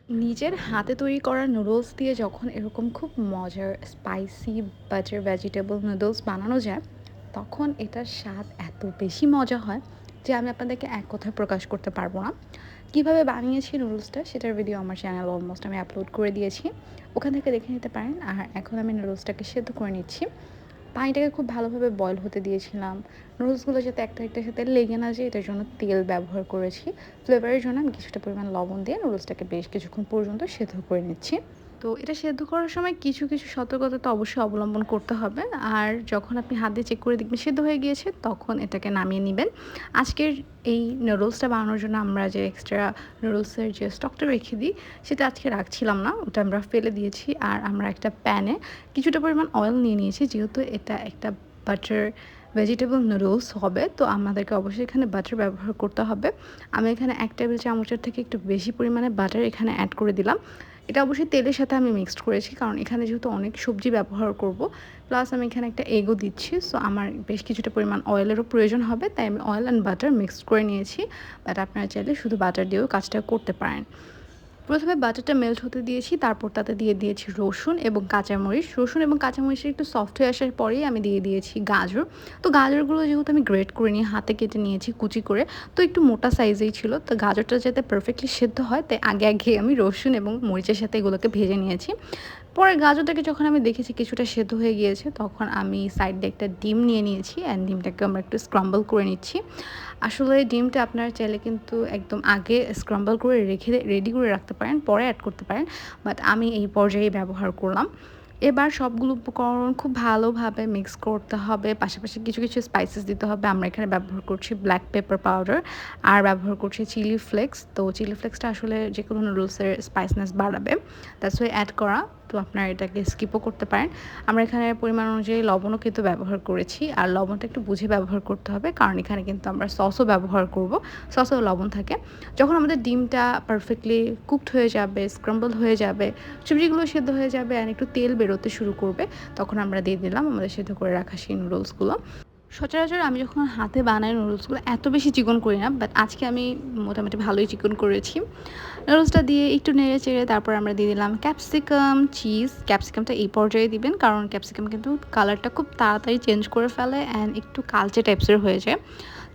নিজের হাতে তৈরি করা নুডলস দিয়ে যখন এরকম খুব মজার স্পাইসি বাটার ভেজিটেবল নুডলস বানানো যায়, তখন এটার স্বাদ এত বেশি মজা হয় যে আমি আপনাদেরকে এক কথায় প্রকাশ করতে পারবো না। কিভাবে বানিয়েছি নুডলসটা সেটার ভিডিও আমার চ্যানেল অলমোস্ট আমি আপলোড করে দিয়েছি, ওখান থেকে দেখে নিতে পারেন। আর এখন আমি নুডলসটাকে সেদ্ধ করে নিচ্ছি। পানিটাকে খুব ভালোভাবে বয়েল হতে দিয়েছিলাম। নুডলসগুলো যাতে একটা একটার সাথে লেগে না যায় এটার জন্য তেল ব্যবহার করেছি। ফ্লেভারের জন্য আমি কিছুটা পরিমাণ লবণ দিয়ে নুডলসটাকে বেশ কিছুক্ষণ পর্যন্ত সেদ্ধ করে নিচ্ছি। তো এটা সেদ্ধ করার সময় কিছু কিছু সতর্কতা তো অবশ্যই অবলম্বন করতে হবে। আর যখন আপনি হাত দিয়ে চেক করে দেখবেন সেদ্ধ হয়ে গিয়েছে, তখন এটাকে নামিয়ে নেবেন। আজকের এই নুডলসটা বানানোর জন্য আমরা যে এক্সট্রা নুডলসের যে স্টকটা রেখে দিই, সেটা আজকে রাখছিলাম না, ওটা আমরা ফেলে দিয়েছি। আর আমরা একটা প্যানে কিছুটা পরিমাণ অয়েল নিয়ে নিয়েছি, যেহেতু এটা একটা বাটার ভেজিটেবল নুডলস হবে, তো আমাদেরকে অবশ্যই এখানে বাটার ব্যবহার করতে হবে। আমি এখানে 1 টেবিল চামচের থেকে একটু বেশি পরিমাণে বাটার এখানে অ্যাড করে দিলাম। এটা অবশ্যই তেলের সাথে আমি মিক্সড করেছি, কারণ এখানে যেহেতু অনেক সবজি ব্যবহার করব, প্লাস আমি এখানে একটা এগও দিচ্ছি। সো আমার বেশ কিছুটা পরিমাণ অয়েলেরও প্রয়োজন হবে, তাই আমি অয়েল অ্যান্ড বাটার মিক্সড করে নিয়েছি। বাট আপনারা চাইলে শুধু বাটার দিয়েও কাজটা করতে পারেন। প্রথমে বাটারটা মেল্ট হতে দিয়েছি, তারপর তাতে দিয়ে দিয়েছি রসুন এবং কাঁচামরিচ। রসুন এবং কাঁচামরিচটা একটু সফট হয়ে আসার পরেই আমি দিয়ে দিয়েছি গাজর। তো গাজরগুলো যেহেতু আমি গ্রেট করে নিয়ে হাতে কেটে নিয়েছি কুচি করে, তো একটু মোটা সাইজেই ছিল। তো গাজরটা যাতে পারফেক্টলি সেদ্ধ হয়, তাই আগে আগে আমি রসুন এবং মরিচের সাথে এগুলোকে ভেজে নিয়েছি। পরে গাজরটাকে যখন আমি দেখেছি কিছুটা সেদ্ধ হয়ে গিয়েছে, তখন আমি সাইড দিয়ে একটা ডিম নিয়ে নিয়েছি অ্যান্ড ডিমটাকে আমরা একটু স্ক্রাম্বল করে নিচ্ছি। আসলে ডিমটা আপনারা চাইলে কিন্তু একদম আগে স্ক্রাম্বল করে রেখে রেডি করে রাখতে পারেন, পরে অ্যাড করতে পারেন। বাট আমি এই পর্যায়ে ব্যবহার করলাম। এবার সবগুলো উপকরণ খুব ভালোভাবে মিক্স করতে হবে। পাশাপাশি কিছু কিছু স্পাইসেস দিতে হবে। আমরা এখানে ব্যবহার করছি ব্ল্যাক পেপার পাউডার, আর ব্যবহার করছি চিলি ফ্লেক্স। তো চিলি ফ্লেক্সটা আসলে যেকোনো নুডলসের স্পাইসনেস বাড়াবে, দ্যাটস ওয়াই অ্যাড করা। তো আপনারা এটাকে স্কিপও করতে পারেন। আমরা এখানে পরিমাণ অনুযায়ী লবণও কিন্তু ব্যবহার করেছি, আর লবণটা একটু বুঝে ব্যবহার করতে হবে, কারণ এখানে কিন্তু আমরা সসও ব্যবহার করব। সসেও লবণ থাকে। যখন আমাদের ডিমটা পারফেক্টলি কুকড হয়ে যাবে, স্ক্রাম্বল হয়ে যাবে, সবজিগুলো সেদ্ধ হয়ে যাবে আর একটু তেল বেরোতে শুরু করবে, তখন আমরা দিয়ে দিলাম আমাদের সেদ্ধ করে রাখা সেই নুডলসগুলো। সচরাচর আমি যখন হাতে বানাই নুডলসগুলো এত বেশি চিকন করি না, বাট আজকে আমি মোটামুটি ভালোই চিকন করেছি। নুডলসটা দিয়ে একটু নেড়ে চেড়ে তারপর আমরা দিয়ে দিলাম ক্যাপসিকাম, চিজ। ক্যাপসিকামটা এই পর্যায়ে দিবেন, কারণ ক্যাপসিকাম কিন্তু কালারটা খুব তাড়াতাড়ি চেঞ্জ করে ফেলে অ্যান্ড একটু কালচে টাইপসের হয়ে যায়।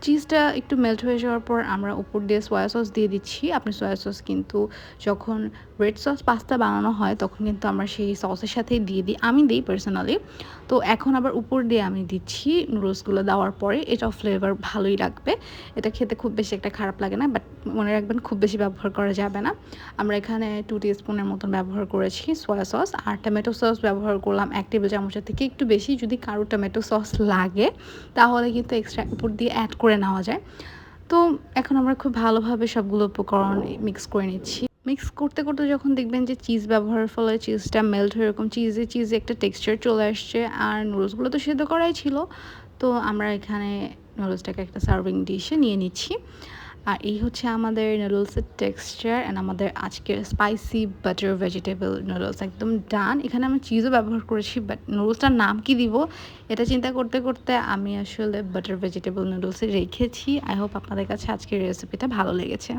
চিজটা একটু মেল্ট হয়ে যাওয়ার পর আমরা উপর দিয়ে সয়া সস দিয়ে দিচ্ছি। আপনি সয়া সস কিন্তু যখন রেড সস পাস্তা বানানো হয়, তখন কিন্তু আমরা সেই সসের সাথেই দিয়ে দিই, আমি দিই পার্সোনালি। তো এখন আবার উপর দিয়ে আমি দিচ্ছি নুডলসগুলো দেওয়ার পরে। এটাও ফ্লেভার ভালোই রাখবে। এটা খেতে খুব বেশি একটা খারাপ লাগে না, বাট মনে রাখবেন খুব বেশি ব্যবহার করা যাবে না। আমরা এখানে 2 টিস্পুনের মতন ব্যবহার করেছি সয়া সস, আর টমেটো সস ব্যবহার করলাম 1 টেবিল চামচের থেকে একটু বেশি। যদি কারো টমেটো সস লাগে, তাহলে কিন্তু এক্সট্রা উপর দিয়ে অ্যাড করে নেওয়া যায়। তো এখন আমরা খুব ভালোভাবে সবগুলো উপকরণ মিক্স করে নিচ্ছি। মিক্স করতে করতে যখন দেখবেন যে চিজ ব্যবহারের ফলে চিজটা মেল্ট হয়ে এরকম চিজে চিজে একটা টেক্সচার চলে আসছে, আর নুডলসগুলো তো সেদ্ধ করাই ছিল, তো আমরা এখানে নুডলসটাকে একটা সার্ভিং ডিশে নিয়ে নিচ্ছি। আর এই হচ্ছে আমাদের নুডলসের টেক্সচার অ্যান্ড আমাদের আজকের স্পাইসি বাটার ভেজিটেবল নুডলস একদম ডান। এখানে আমি চিজও ব্যবহার করেছি, বাট নুডলসটার নাম কি দিব এটা চিন্তা করতে করতে আমি আসলে বাটার ভেজিটেবল নুডলসে রেখেছি। আই হোপ আপনাদের কাছে আজকের রেসিপিটা ভালো লেগেছে।